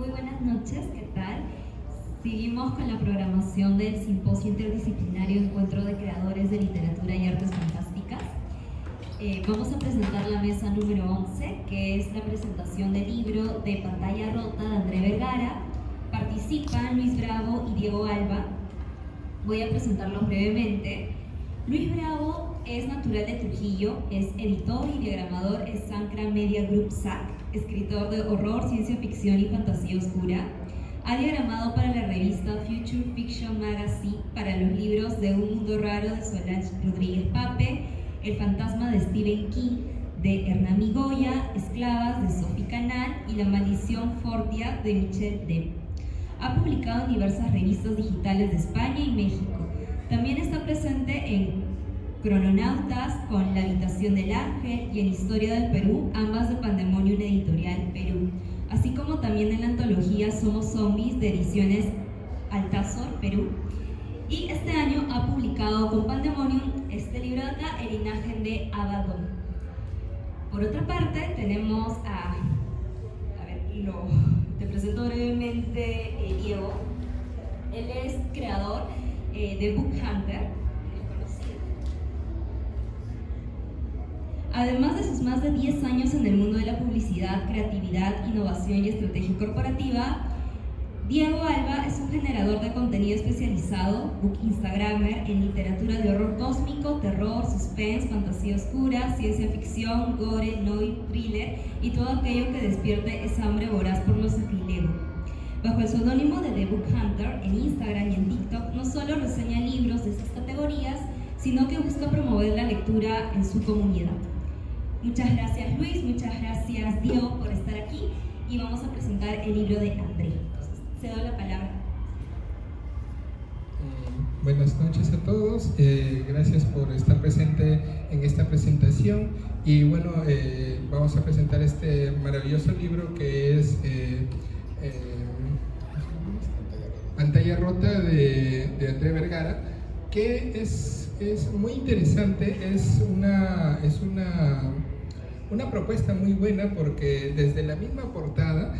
Muy buenas noches, ¿qué tal? Seguimos con la programación del Simposio Interdisciplinario Encuentro de Creadores de Literatura y Artes Fantásticas. Vamos a presentar la mesa número 11, que es la presentación del libro de Pantalla Rota de André Vergara. Participan Luis Bravo y Diego Alba. Voy a presentarlos brevemente. Luis Bravo es natural de Trujillo, es editor y diagramador en Sancra Media Group SAC, escritor de horror, ciencia ficción y fantasía oscura. Ha diagramado para la revista Future Fiction Magazine, para los libros de Un Mundo Raro de Solange Rodríguez Pape, El Fantasma de Stephen King de Hernán Goya, Esclavas de Sophie Canal y La Maldición Fortia de Michel Depp. Ha publicado en diversas revistas digitales de España y México. También está presente en Crononautas, con La Habitación del Ángel y en Historia del Perú, ambas de Pandemonium Editorial Perú, así como también en la antología Somos Zombies de Ediciones Altazor Perú. Y este año ha publicado con Pandemonium este libro de acá, El Linaje de Abaddon. Por otra parte, tenemos te presento brevemente Diego. Él es creador de Book Hunter. Además de sus más de 10 años en el mundo de la publicidad, creatividad, innovación y estrategia corporativa, Diego Alba es un generador de contenido especializado, book instagramer, en literatura de horror cósmico, terror, suspense, fantasía oscura, ciencia ficción, gore, noir, thriller y todo aquello que despierte esa hambre voraz por lo sacrilego. Bajo el seudónimo de The Book Hunter, en Instagram y en TikTok, no solo reseña libros de estas categorías, sino que busca promover la lectura en su comunidad. Muchas gracias Luis, muchas gracias Diego por estar aquí y vamos a presentar el libro de André. Entonces, cedo la palabra. Buenas noches a todos, gracias por estar presente en esta presentación y bueno, vamos a presentar este maravilloso libro que es Pantalla Rota de André Vergara, que es muy interesante, es una propuesta muy buena porque desde la misma portada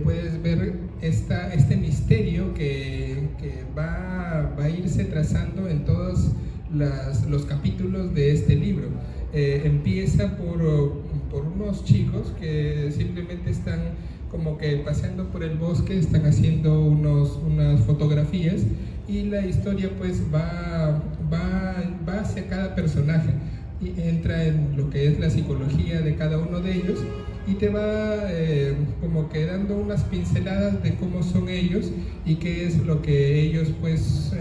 puedes ver este misterio que va a irse trazando en todos los capítulos de este libro. Empieza por unos chicos que simplemente están como que paseando por el bosque, están haciendo unas fotografías y la historia pues va hacia cada personaje y entra en lo que es la psicología de cada uno de ellos y te va como que dando unas pinceladas de cómo son ellos y qué es lo que ellos pues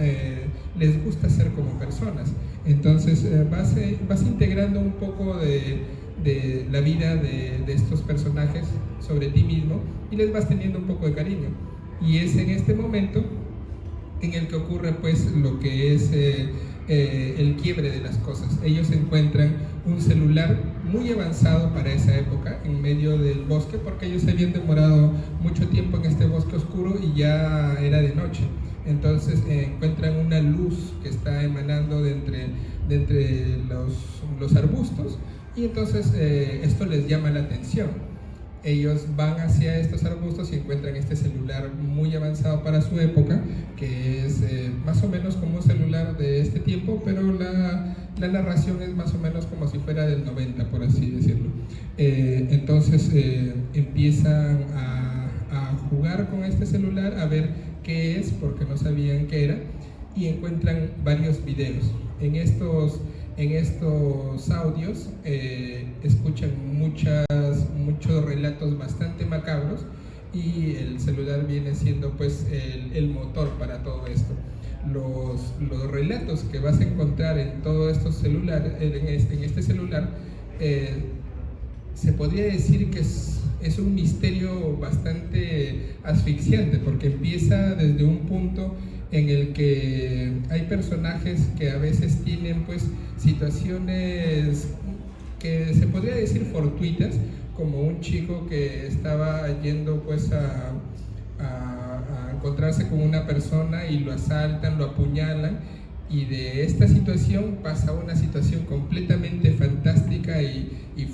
les gusta hacer como personas. Entonces vas integrando un poco de la vida de estos personajes sobre ti mismo y les vas teniendo un poco de cariño. Y es en este momento en el que ocurre pues lo que es el quiebre de las cosas. Ellos encuentran un celular muy avanzado para esa época en medio del bosque, porque ellos se habían demorado mucho tiempo en este bosque oscuro y ya era de noche. Entonces encuentran una luz que está emanando de entre los arbustos y entonces esto les llama la atención. Ellos van hacia estos arbustos y encuentran este celular muy avanzado para su época, que es más o menos como un celular de este tiempo, pero la narración es más o menos como si fuera del 90, por así decirlo. Entonces empiezan a jugar con este celular, a ver qué es, porque no sabían qué era, y encuentran varios videos. En estos audios escuchan muchos relatos bastante macabros y el celular viene siendo pues el motor para todo esto. Los relatos que vas a encontrar en todos estos celulares, en este celular, se podría decir que es un misterio bastante asfixiante, porque empieza desde un punto en el que hay personajes que a veces tienen pues situaciones que se podría decir fortuitas, como un chico que estaba yendo pues a encontrarse con una persona y lo asaltan, lo apuñalan y de esta situación pasa a una situación completamente fantástica y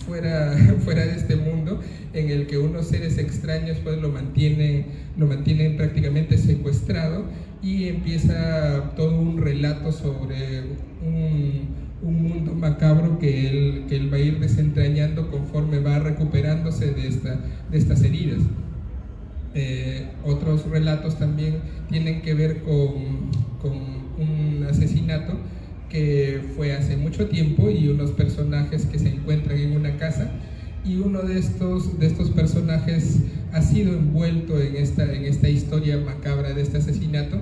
fuera de este mundo, en el que unos seres extraños pues lo mantienen prácticamente secuestrado, y empieza todo un relato sobre un mundo macabro que él va a ir desentrañando conforme va recuperándose de estas heridas. Otros relatos también tienen que ver con un asesinato que fue hace mucho tiempo, y unos personajes que se encuentran en una casa, y uno de estos personajes ha sido envuelto en esta historia macabra de este asesinato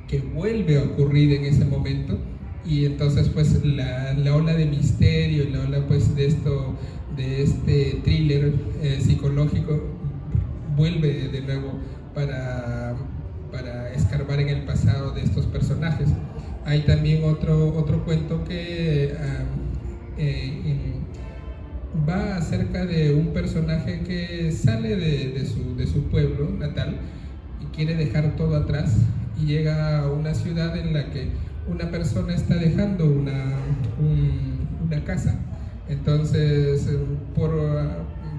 que vuelve a ocurrir en ese momento. Y entonces pues la ola de misterio, la ola pues de este thriller psicológico vuelve de nuevo para escarbar en el pasado de estos personajes. Hay también otro cuento que va acerca de un personaje que sale de su pueblo natal y quiere dejar todo atrás, y llega a una ciudad en la que una persona está dejando una casa. Entonces, por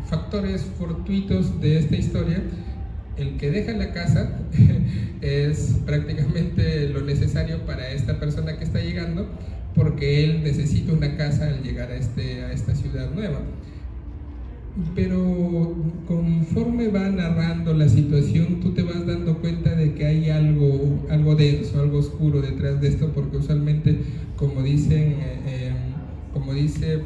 factores fortuitos de esta historia, el que deja la casa es prácticamente lo necesario para esta persona que está llegando, porque él necesita una casa al llegar a esta ciudad nueva. Pero conforme va narrando la situación, tú te vas dando cuenta de que hay algo denso, algo oscuro detrás de esto, porque usualmente, como dice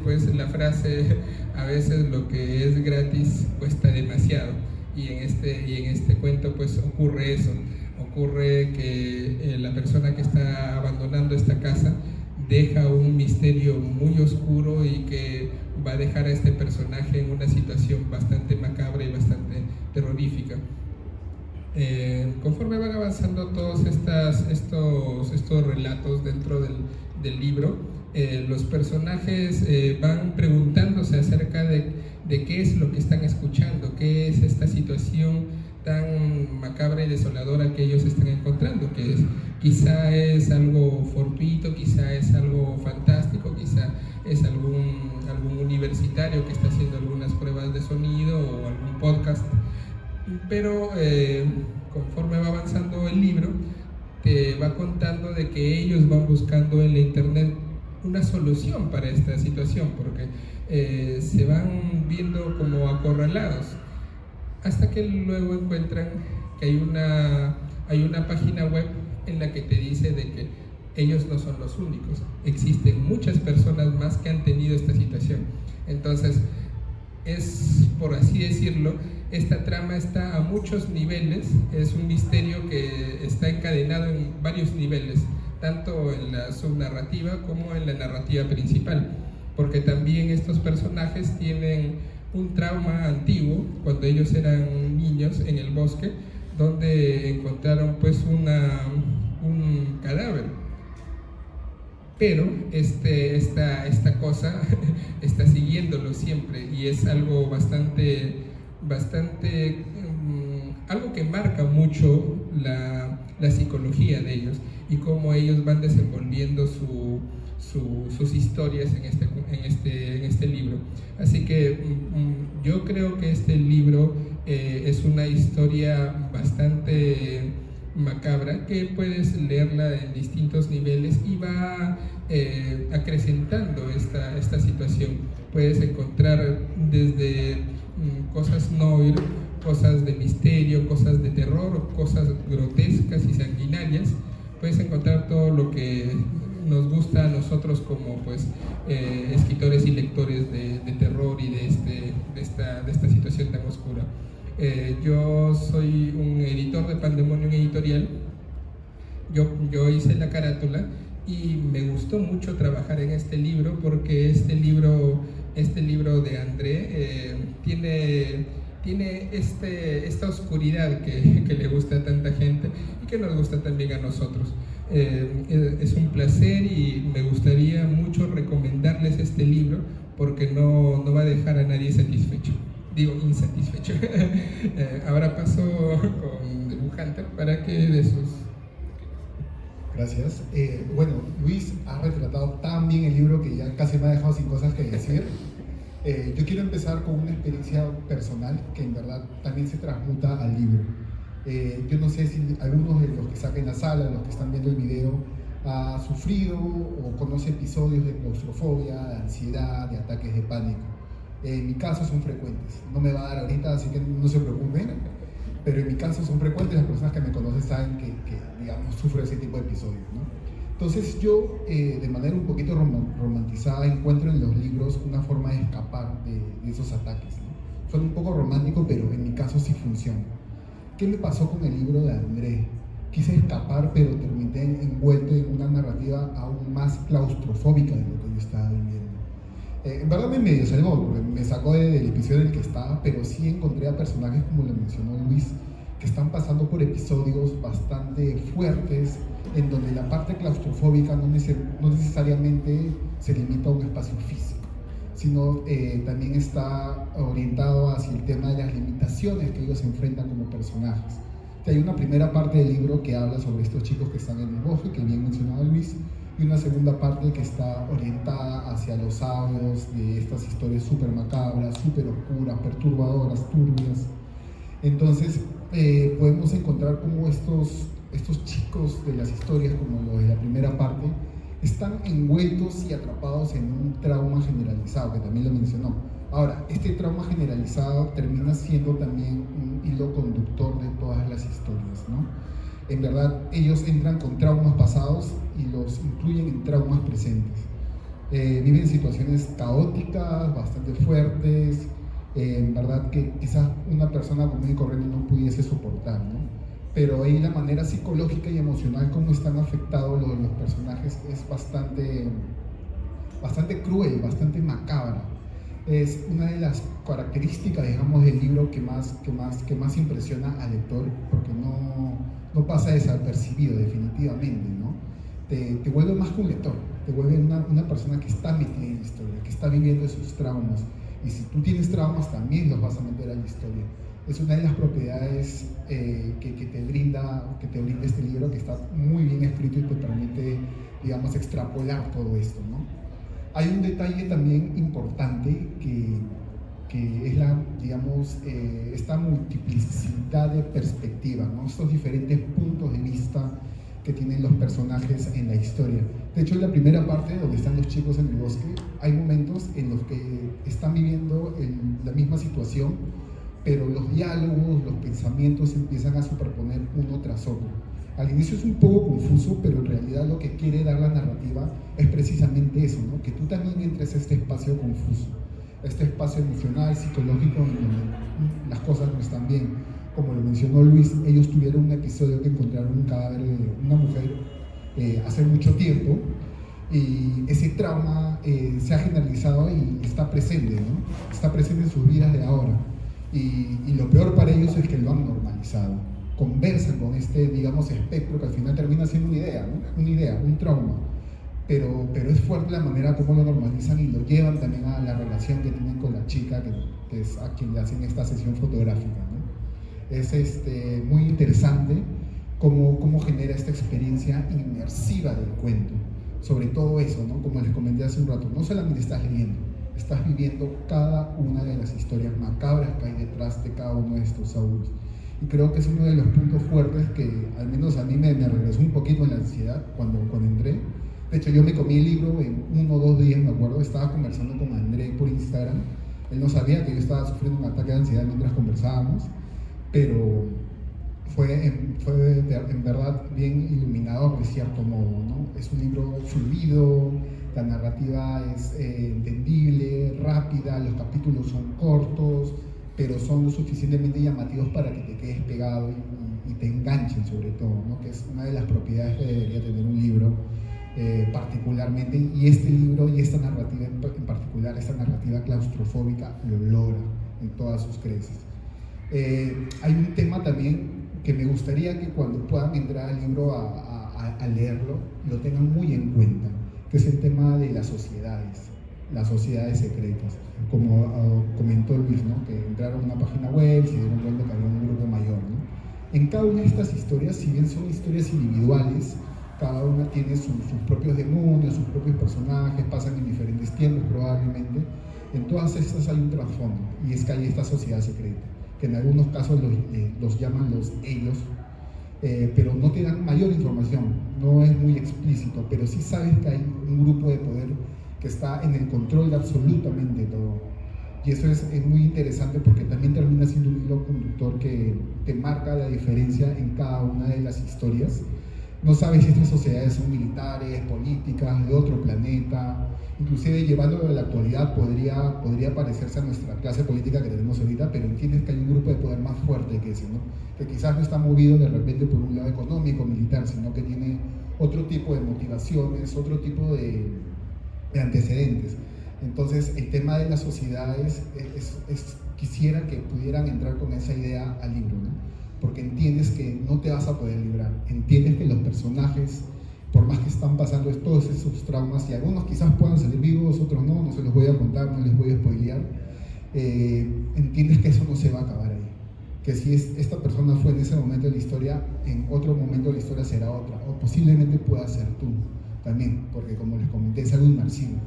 pues la frase, a veces lo que es gratis cuesta demasiado, y en este cuento pues ocurre eso. Ocurre que la persona que está abandonando esta casa deja un misterio muy oscuro, y que va a dejar a este personaje en una situación bastante macabra y bastante terrorífica. Conforme van avanzando todos estos relatos dentro del libro, los personajes van preguntándose acerca de qué es lo que están escuchando, qué es esta situación tan macabra y desoladora que ellos están encontrando, que quizá es algo fortuito, quizá es algo fantástico, quizá es algún universitario que está haciendo algunas pruebas de sonido o algún podcast. Pero conforme va avanzando el libro, te va contando de que ellos van buscando en la internet una solución para esta situación, porque se van viendo como acorralados, hasta que luego encuentran que hay una página web en la que te dice de que ellos no son los únicos, existen muchas personas más que han tenido esta situación. Entonces, por así decirlo, esta trama está a muchos niveles, es un misterio que está encadenado en varios niveles, tanto en la subnarrativa como en la narrativa principal, porque también estos personajes tienen un trauma antiguo cuando ellos eran niños en el bosque, donde encontraron pues un cadáver, pero esta cosa está siguiéndolo siempre, y es algo bastante algo que marca mucho la psicología de ellos, y cómo ellos van desenvolviendo sus historias en este libro. Así que yo creo que este libro es una historia bastante macabra, que puedes leerla en distintos niveles y va acrecentando esta situación. Puedes encontrar desde cosas noir, cosas de misterio, cosas de terror, cosas grotescas y sanguinarias. Puedes encontrar todo lo que nos gusta a nosotros como pues escritores y lectores de terror y de esta situación tan oscura. Yo soy un editor de Pandemonium Editorial. Yo hice la carátula y me gustó mucho trabajar en este libro, porque este libro de André tiene esta oscuridad que le gusta a tanta gente y que nos gusta también a nosotros. Es un placer y me gustaría mucho recomendarles este libro, porque no va a dejar a nadie satisfecho. Digo, insatisfecho. Ahora paso con The Book Hunter para que de sus... Gracias. Bueno, Luis ha retratado tan bien el libro que ya casi me ha dejado sin cosas que decir. Yo quiero empezar con una experiencia personal que en verdad también se transmuta al libro. Yo no sé si algunos de los que están en la sala, los que están viendo el video, ha sufrido o conoce episodios de claustrofobia, de ansiedad, de ataques de pánico. En mi caso son frecuentes. No me va a dar ahorita, así que no se preocupen. Pero en mi caso son frecuentes, las personas que me conocen saben que digamos, sufro ese tipo de episodios, ¿no? Entonces yo, de manera un poquito romantizada, encuentro en los libros una forma de escapar de esos ataques, ¿no? Suena un poco romántico, pero en mi caso sí funciona. ¿Qué me pasó con el libro de André? Quise escapar, pero terminé envuelto en una narrativa aún más claustrofóbica de lo que yo estaba viviendo. En verdad me medio salvó, porque me sacó del episodio en el que estaba, pero sí encontré a personajes, como lo mencionó Luis, que están pasando por episodios bastante fuertes, en donde la parte claustrofóbica no necesariamente se limita a un espacio físico, sino también está orientado hacia el tema de las limitaciones que ellos enfrentan como personajes. Hay una primera parte del libro que habla sobre estos chicos que están en el bosque, que bien mencionaba Luis, y una segunda parte que está orientada hacia los audios de estas historias súper macabras, súper oscuras, perturbadoras, turbias. Entonces podemos encontrar cómo estos chicos de las historias, como los de la primera parte, están envueltos y atrapados en un trauma generalizado, que también lo mencionó. Ahora, este trauma generalizado termina siendo también un hilo conductor de todas las historias, ¿no? En verdad, ellos entran con traumas pasados y los incluyen en traumas presentes. Viven situaciones caóticas, bastante fuertes, en verdad que quizás una persona común y corriente no pudiese soportar, ¿no? Pero ahí la manera psicológica y emocional como están afectados los personajes es bastante cruel, bastante macabra. Es una de las características, digamos, del libro que más impresiona al lector, porque no pasa desapercibido definitivamente, ¿no? Te vuelve más que un lector, te vuelve una persona que está metida en la historia, que está viviendo esos traumas, y si tú tienes traumas también los vas a meter a la historia. Es una de las propiedades que te brinda este libro, que está muy bien escrito y te permite, digamos, extrapolar todo esto, ¿no? Hay un detalle también importante que es esta multiplicidad de perspectivas, ¿no? Estos diferentes puntos de vista que tienen los personajes en la historia. De hecho, en la primera parte, donde están los chicos en el bosque, hay momentos en los que están viviendo la misma situación, pero los diálogos, los pensamientos empiezan a superponer uno tras otro. Al inicio es un poco confuso, pero en realidad lo que quiere dar la narrativa es precisamente eso, ¿no? Que tú también entres a este espacio confuso, este espacio emocional, psicológico, en donde las cosas no están bien. Como lo mencionó Luis, ellos tuvieron un episodio que encontraron un cadáver de una mujer hace mucho tiempo, y ese trauma se ha generalizado y está presente, ¿no? Está presente en sus vidas de ahora. Y lo peor para ellos es que lo han normalizado. Conversan con este, digamos, espectro que al final termina siendo una idea, ¿no? Una idea, un trauma. Pero es fuerte la manera como lo normalizan y lo llevan también a la relación que tienen con la chica, que es a quien le hacen esta sesión fotográfica, ¿no? Es muy interesante cómo genera esta experiencia inmersiva del cuento. Sobre todo eso, ¿no? Como les comenté hace un rato, no solamente estás leyendo, estás viviendo cada una de las historias macabras que hay detrás de cada uno de estos audios. Y creo que es uno de los puntos fuertes que al menos a mí me regresó un poquito en la ansiedad cuando entré. De hecho, yo me comí el libro en 1 o 2 días, me acuerdo. Estaba conversando con André por Instagram. Él no sabía que yo estaba sufriendo un ataque de ansiedad mientras conversábamos, pero fue en verdad bien iluminador de cierto modo, ¿no? Es un libro fluido, la narrativa es entendible, rápida, los capítulos son cortos, pero son lo suficientemente llamativos para que te quedes pegado y te enganchen sobre todo, ¿no? Que es una de las propiedades que debería tener un libro particularmente, y este libro y esta narrativa en particular, esta narrativa claustrofóbica, lo logra en todas sus creces. Hay un tema también que me gustaría que cuando puedan entrar al libro a leerlo, lo tengan muy en cuenta, que es el tema de las sociedades secretas. Como comentó Luis, ¿no? Que entraron a una página web, se dieron cuenta que había un grupo mayor, ¿no? En cada una de estas historias, si bien son historias individuales, Cada una tiene sus propios demonios, sus propios personajes, pasan en diferentes tiempos probablemente. En todas estas hay un trasfondo, y es que hay esta sociedad secreta, que en algunos casos los llaman los ellos, pero no te dan mayor información, no es muy explícito, pero sí sabes que hay un grupo de poder que está en el control de absolutamente todo. Y eso es muy interesante porque también termina siendo un hilo conductor que te marca la diferencia en cada una de las historias. No sabes si estas sociedades son militares, políticas, de otro planeta, inclusive llevándolo a la actualidad podría parecerse a nuestra clase política que tenemos ahorita, pero entiendes que hay un grupo de poder más fuerte que ese, ¿no? Que quizás no está movido de repente por un lado económico, militar, sino que tiene otro tipo de motivaciones, otro tipo de antecedentes. Entonces el tema de las sociedades quisiera que pudieran entrar con esa idea al libro, ¿no? Porque entiendes que no te vas a poder librar, entiendes que los personajes, por más que están pasando todos esos traumas, y algunos quizás puedan salir vivos, otros no se los voy a contar, no les voy a spoilear, entiendes que eso no se va a acabar ahí, que si esta persona fue en ese momento de la historia, en otro momento de la historia será otra, o posiblemente pueda ser tú también, porque como les comenté, es algo inmersivo.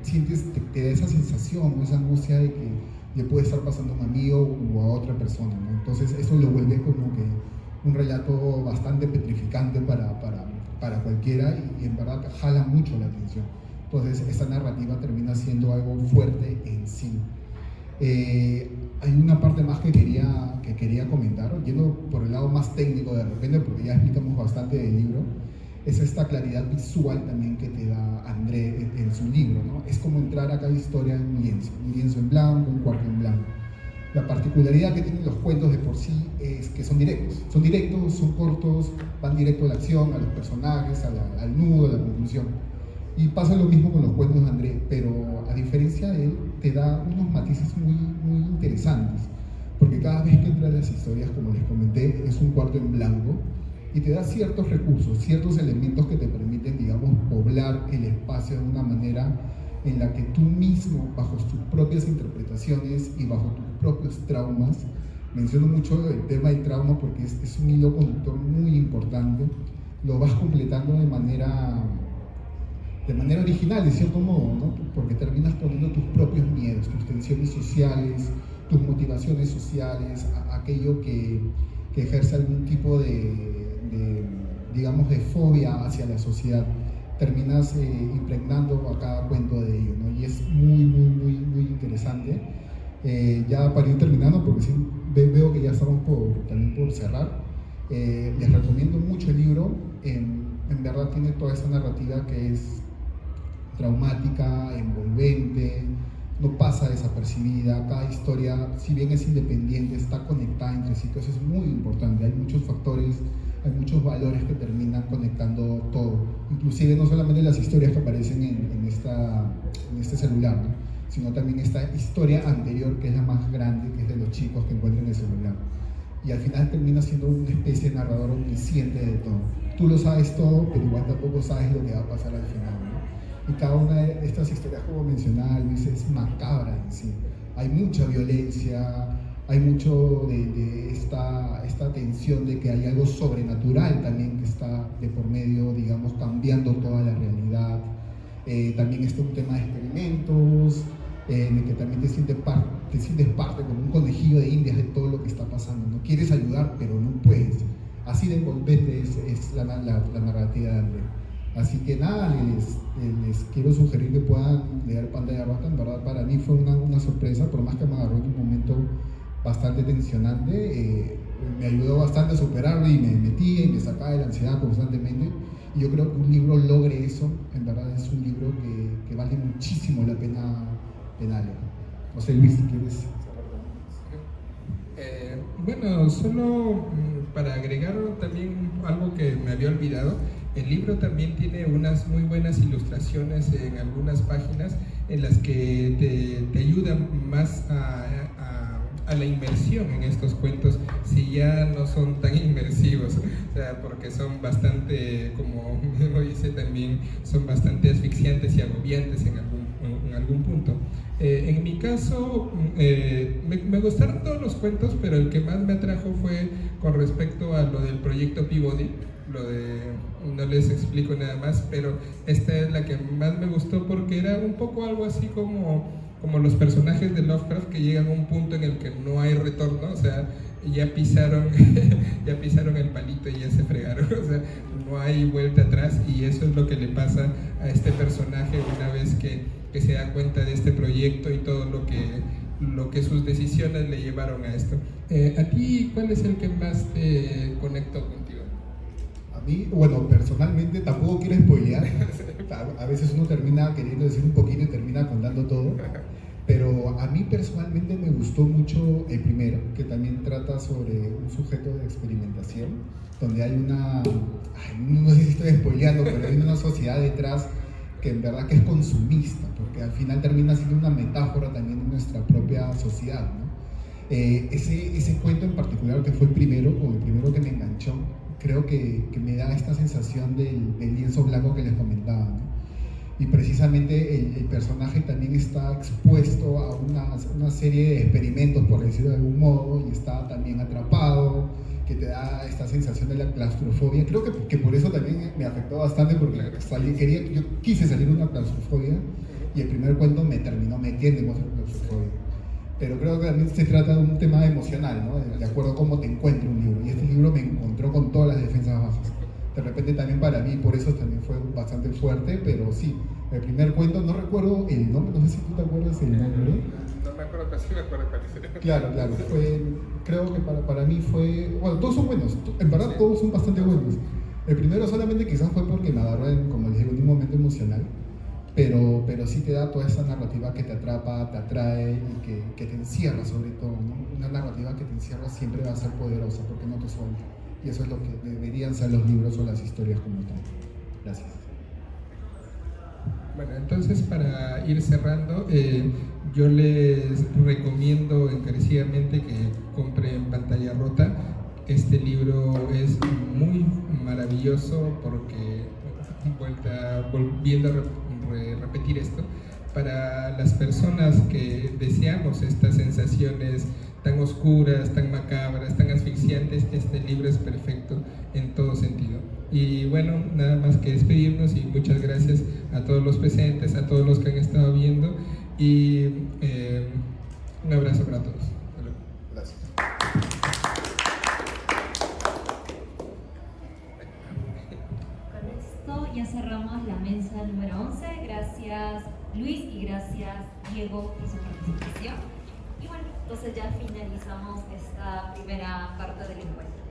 Sientes, te da esa sensación, esa angustia de que le puede estar pasando a un amigo o a otra persona, ¿no? Entonces eso lo vuelve como que un relato bastante petrificante para cualquiera y en verdad jala mucho la atención. Entonces esta narrativa termina siendo algo fuerte en sí. Hay una parte más que quería comentar, yendo por el lado más técnico de repente, porque ya explicamos bastante del libro. Es esta claridad visual también que te da André en su libro, ¿no? Es como entrar a cada historia en un lienzo en blanco, un cuarto en blanco. La particularidad que tienen los cuentos de por sí es que son directos, son cortos, van directo a la acción, a los personajes, al nudo, a la conclusión. Y pasa lo mismo con los cuentos de André, pero a diferencia de él, te da unos matices muy, muy interesantes, porque cada vez que entra en las historias, como les comenté, es un cuarto en blanco, y te da ciertos recursos, ciertos elementos que te permiten, digamos, poblar el espacio de una manera en la que tú mismo, bajo tus propias interpretaciones y bajo tus propios traumas, menciono mucho el tema del trauma porque es un hilo conductor muy importante, lo vas completando de manera original, de cierto modo, ¿no? Porque terminas poniendo tus propios miedos, tus tensiones sociales, tus motivaciones sociales, aquello que ejerce algún tipo digamos, de fobia hacia la sociedad, terminas impregnando a cada cuento de ello, ¿no? Y es muy, muy, muy, muy interesante. Ya para ir terminando, porque sí, veo que ya estamos también por cerrar, les recomiendo mucho el libro. En verdad tiene toda esa narrativa que es traumática, envolvente, no pasa desapercibida. Cada historia, si bien es independiente, está conectada entre sí, que eso es muy importante. Hay muchos factores, hay muchos valores que terminan conectando todo, inclusive no solamente las historias que aparecen en este celular, ¿no? Sino también esta historia anterior, que es la más grande, que es de los chicos que encuentran el celular. Y al final termina siendo una especie de narrador omnisciente de todo. Tú lo sabes todo, pero igual tampoco sabes lo que va a pasar al final, ¿no? Y cada una de estas historias, como mencionaba Luis, es macabra en sí. Hay mucha violencia, hay mucho de esta tensión de que hay algo sobrenatural también que está de por medio, digamos, cambiando toda la realidad. También está un tema de experimentos, en el que también te sientes parte como un conejillo de indias de todo lo que está pasando. No quieres ayudar, pero no puedes. Así de envolvente es la narrativa de André. Así que nada, les quiero sugerir que puedan leer Pantalla Rota. En verdad, para mí fue una sorpresa, por más que me agarró en un momento bastante tensionante, me ayudó bastante a superarlo y me metía y me sacaba de la ansiedad constantemente. Y yo creo que un libro logre eso, en verdad es un libro que vale muchísimo la pena leer. No sé, Luis, si quieres cerrar. Bueno, solo para agregar también algo que me había olvidado, el libro también tiene unas muy buenas ilustraciones en algunas páginas en las que te ayudan más a la inmersión en estos cuentos, si ya no son tan inmersivos, o sea, porque son bastante, como mismo dice también, son bastante asfixiantes y agobiantes en algún punto. En mi caso, me gustaron todos los cuentos, pero el que más me atrajo fue con respecto a lo del proyecto Peabody, lo de, no les explico nada más, pero esta es la que más me gustó porque era un poco algo así como los personajes de Lovecraft que llegan a un punto en el que no hay retorno, o sea, ya pisaron, ya pisaron el palito y ya se fregaron, o sea, no hay vuelta atrás, y eso es lo que le pasa a este personaje una vez que se da cuenta de este proyecto y todo lo que sus decisiones le llevaron a esto. ¿A ti cuál es el que más te conectó contigo? A mí, bueno, personalmente tampoco quiero spoilear. A veces uno termina queriendo decir un poquito y termina contando todo. Pero a mí personalmente me gustó mucho el primero, que también trata sobre un sujeto de experimentación, donde hay no sé si estoy spoileando, pero hay una sociedad detrás que en verdad que es consumista, porque al final termina siendo una metáfora también de nuestra propia sociedad, ¿no? Ese cuento en particular, que fue el primero que me enganchó, creo que me da esta sensación del lienzo blanco que les comentaba, ¿no? Y precisamente el personaje también está expuesto a una serie de experimentos, por decirlo de algún modo, y está también atrapado, que te da esta sensación de la claustrofobia. Creo que por eso también me afectó bastante, porque yo quise salir de una claustrofobia, y el primer cuento me terminó metiendo en otra claustrofobia. Pero creo que también se trata de un tema emocional, ¿no? De acuerdo a cómo te encuentra un libro, y este libro me encontró con todas las defensas bajas. De repente también para mí, por eso también fue bastante fuerte, pero sí, el primer cuento, no recuerdo el nombre, no sé si tú te acuerdas el nombre. No me acuerdo, pero sí me acuerdo cuál es. Claro, creo que para mí fue, bueno, todos son buenos, en verdad todos son bastante buenos. El primero solamente quizás fue porque me agarró como les digo, en un momento emocional, pero sí te da toda esa narrativa que te atrapa, te atrae y que te encierra sobre todo, ¿no? Una narrativa que te encierra siempre va a ser poderosa porque no te suelta. Y eso es lo que deberían ser los libros o las historias como tal. Gracias. Bueno, entonces para ir cerrando, yo les recomiendo encarecidamente que compren En Pantalla Rota. Este libro es muy maravilloso porque, volviendo a repetir esto, para las personas que deseamos estas sensaciones tan oscuras, tan macabras, tan asfixiantes, este libro es perfecto en todo sentido. Y bueno, nada más que despedirnos, y muchas gracias a todos los presentes, a todos los que han estado viendo, y un abrazo para todos. Gracias. Con esto ya cerramos la mesa número 11. Gracias Luis y gracias Diego por su participación. Y bueno, entonces ya finalizamos esta primera parte del encuentro.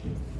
Gracias.